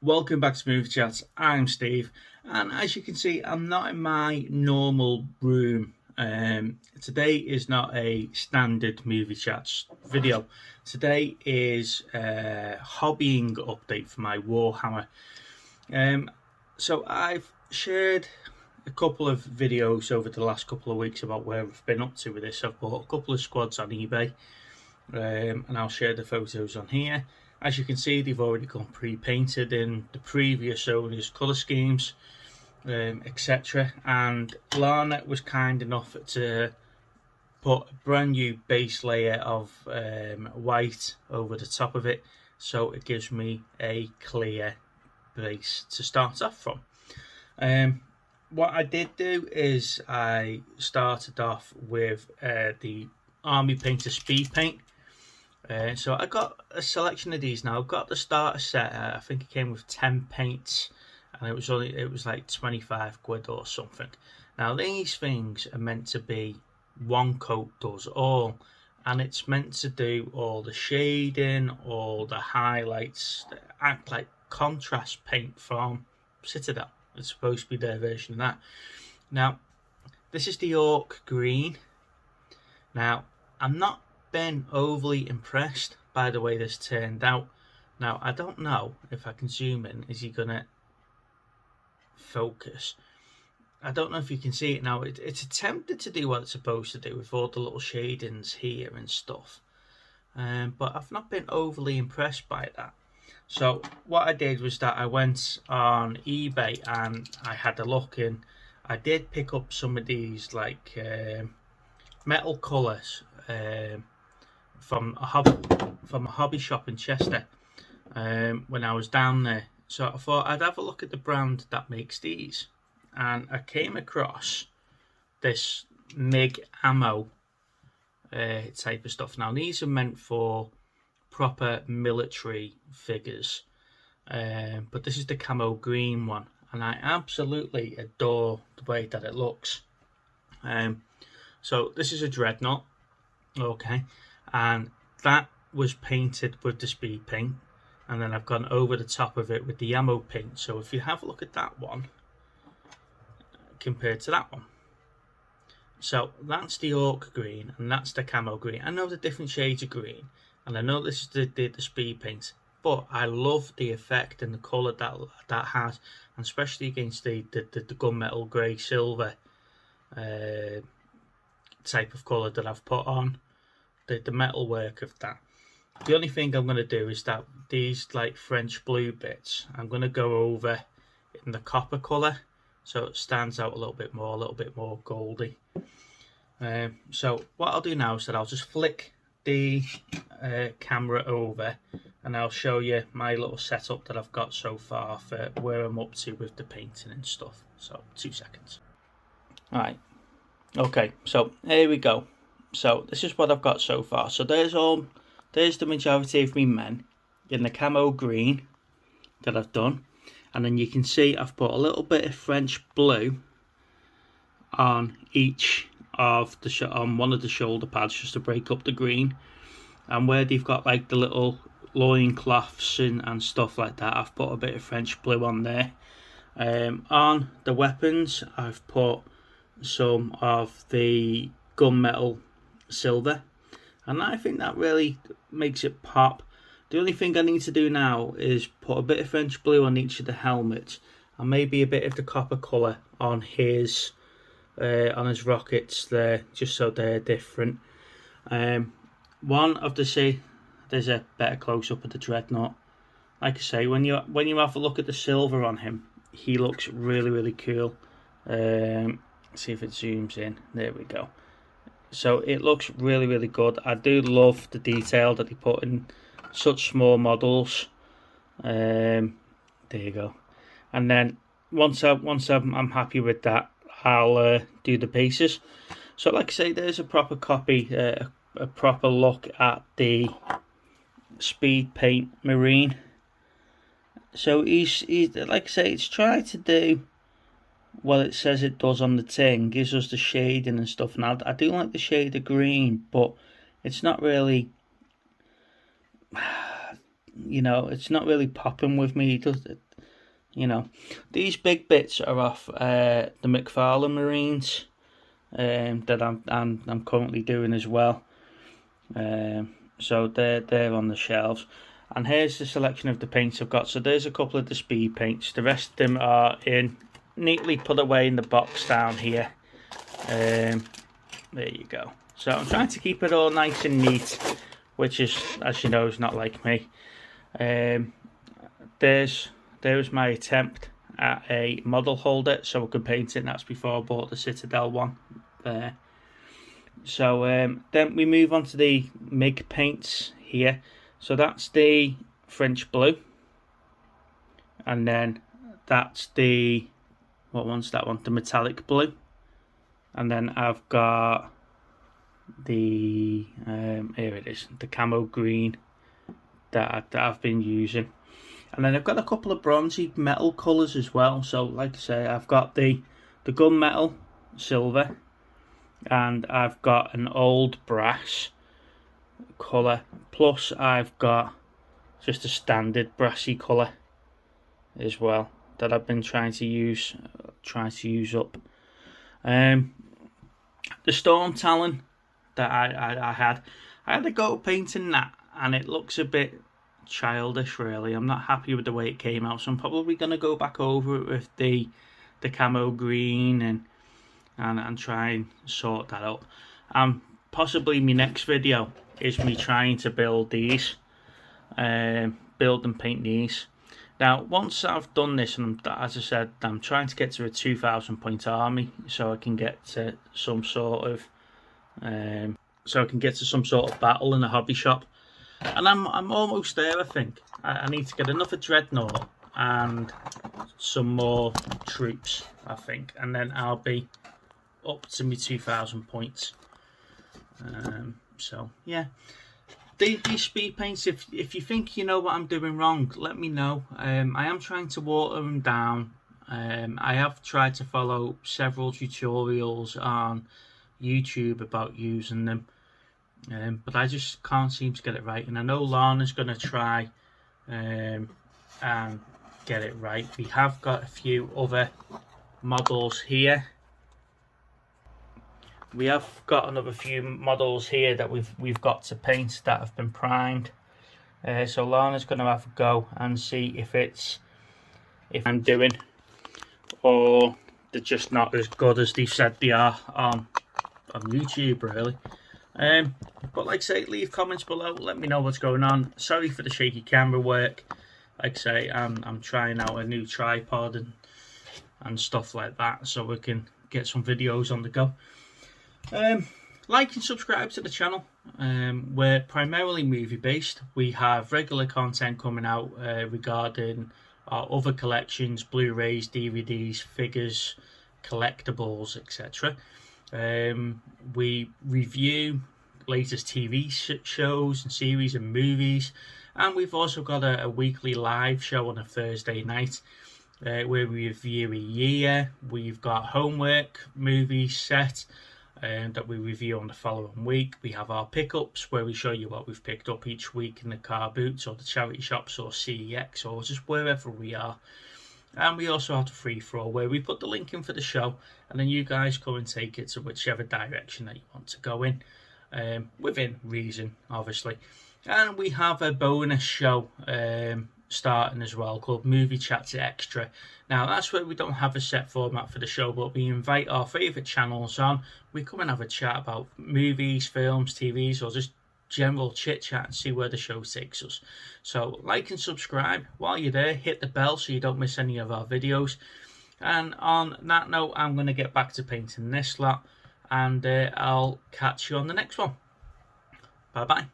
Welcome back to Movie Chats. I'm Steve, and as you can see, I'm not in my normal room. Today is not a standard Movie Chats video. Today is a hobbying update for my Warhammer. So I've shared a couple of videos over the last couple of weeks about where I've been up to with this. I've bought a couple of squads on eBay, and I'll share the photos on here. As you can see, they've already gone pre-painted in the previous owner's colour schemes, etc. And Lana was kind enough to put a brand new base layer of white over the top of it, so it gives me a clear base to start off from. What I did do is I started off with the Army Painter Speed Paint. So I got a selection of these now. I've got the starter set. I think it came with 10 paints, and it was like 25 quid or something. Now these things are meant to be one coat does all, and it's meant to do all the shading, all the highlights, act like contrast paint from Citadel. It's supposed to be their version of that. Now this is the Orc Green. Now I'm not been overly impressed by the way this turned out. Now I don't know if I can zoom in. Is he gonna focus? I don't know if you can see it now. It's attempted to do what it's supposed to do with all the little shadings here and stuff, but I've not been overly impressed by that. So what I did was that I went on eBay and I had a look, and I did pick up some of these like metal colours from a hobby shop in Chester when I was down there. So I thought I'd have a look at the brand that makes these, and I came across this MIG ammo type of stuff. Now these are meant for proper military figures, but this is the camo green one, and I absolutely adore the way that it looks. So this is a dreadnought, okay, and that was painted with the speed paint, and then I've gone over the top of it with the ammo paint. So if you have a look at that one compared to that one, so that's the Orc Green and that's the camo green. I know the different shades of green, and I know this is the speed paint, but I love the effect and the colour that has, and especially against the gunmetal grey silver type of colour that I've put on the metal work of that. The only thing I'm going to do is that these like French blue bits, I'm going to go over in the copper colour so it stands out a little bit more goldy. So what I'll do now is that I'll just flick the camera over, and I'll show you my little setup that I've got so far for where I'm up to with the painting and stuff. So 2 seconds. Alright, okay, so here we go. So this is what I've got so far. So there's the majority of me men in the camo green that I've done, and then you can see I've put a little bit of French blue on each of the on one of the shoulder pads just to break up the green, and where they've got like the little loin cloths and stuff like that, I've put a bit of French blue on there. On the weapons I've put some of the gunmetal silver, and I think that really makes it pop. The only thing I need to do now is put a bit of French blue on each of the helmets, and maybe a bit of the copper colour on his rockets there, just so they're different. One of the there's a better close up of the dreadnought. Like I say, when you have a look at the silver on him, he looks really cool. See if it zooms in. There we go. So it looks really good. I do love the detail that they put in such small models. There you go. And then once I'm happy with that, I'll do the bases. So like I say, there's a proper copy, a proper look at the speed paint marine. So he's like I say, it's tried to do what it says it does on the tin, gives us the shading and stuff. And I do like the shade of green, but it's not really, you know, it's not really popping with me. It does, you know. These big bits are off the McFarlane Marines that I'm currently doing as well. So they're on the shelves. And here's the selection of the paints I've got. So there's a couple of the speed paints. The rest of them are neatly put away in the box down here. There you go. So I'm trying to keep it all nice and neat, which is, as you know, is not like me. There's my attempt at a model holder, so I could paint it. And that's before I bought the Citadel one there. So then we move on to the MIG paints here. So that's the French blue, and then that's the, what one's that one? The metallic blue, and then I've got the here it is, the camo green that I've been using, and then I've got a couple of bronzy metal colours as well. So like I say, I've got the gunmetal silver, and I've got an old brass colour, plus I've got just a standard brassy colour as well that I've been trying to use up. The Storm Talon that I had a go painting that, and it looks a bit childish really. I'm not happy with the way it came out, so I'm probably going to go back over it with the camo green and try and sort that out. Possibly my next video is me trying to build these, build and paint these. Now once I've done this, and as I said, I'm trying to get to a 2,000 point army, so I can get to some sort of battle in a hobby shop, and I'm almost there. I think I need to get another dreadnought and some more troops, I think, and then I'll be up to me 2,000 points. So yeah, these speed paints, if you think you know what I'm doing wrong, let me know. I am trying to water them down. I have tried to follow several tutorials on YouTube about using them, but I just can't seem to get it right. And I know Lana's going to try and get it right. We have got a few other models here. We have got another few models here that we've got to paint that have been primed. So Lana's going to have a go and see if I'm doing, or they're just not as good as they said they are on YouTube really. But like I say, leave comments below, let me know what's going on. Sorry for the shaky camera work. Like I say, I'm trying out a new tripod and stuff like that, so we can get some videos on the go. Like and subscribe to the channel. We're primarily movie based. We have regular content coming out regarding our other collections, Blu-rays, DVDs, figures, collectibles, etc. We review latest TV shows and series and movies, and we've also got a weekly live show on a Thursday night where we review a year. We've got homework movies set that we review on the following week. We have our pickups where we show you what we've picked up each week in the car boots or the charity shops or CEX or just wherever we are. And we also have the free for all where we put the link in for the show, and then you guys go and take it to whichever direction that you want to go in, within reason obviously. And we have a bonus show starting as well called Movie Chats Extra. Now that's where we don't have a set format for the show, but we invite our favourite channels on. We come and have a chat about movies, films, TVs, or just general chit chat and see where the show takes us. So like and subscribe. While you're there, hit the bell so you don't miss any of our videos. And on that note, I'm going to get back to painting this lot, and I'll catch you on the next one. Bye bye.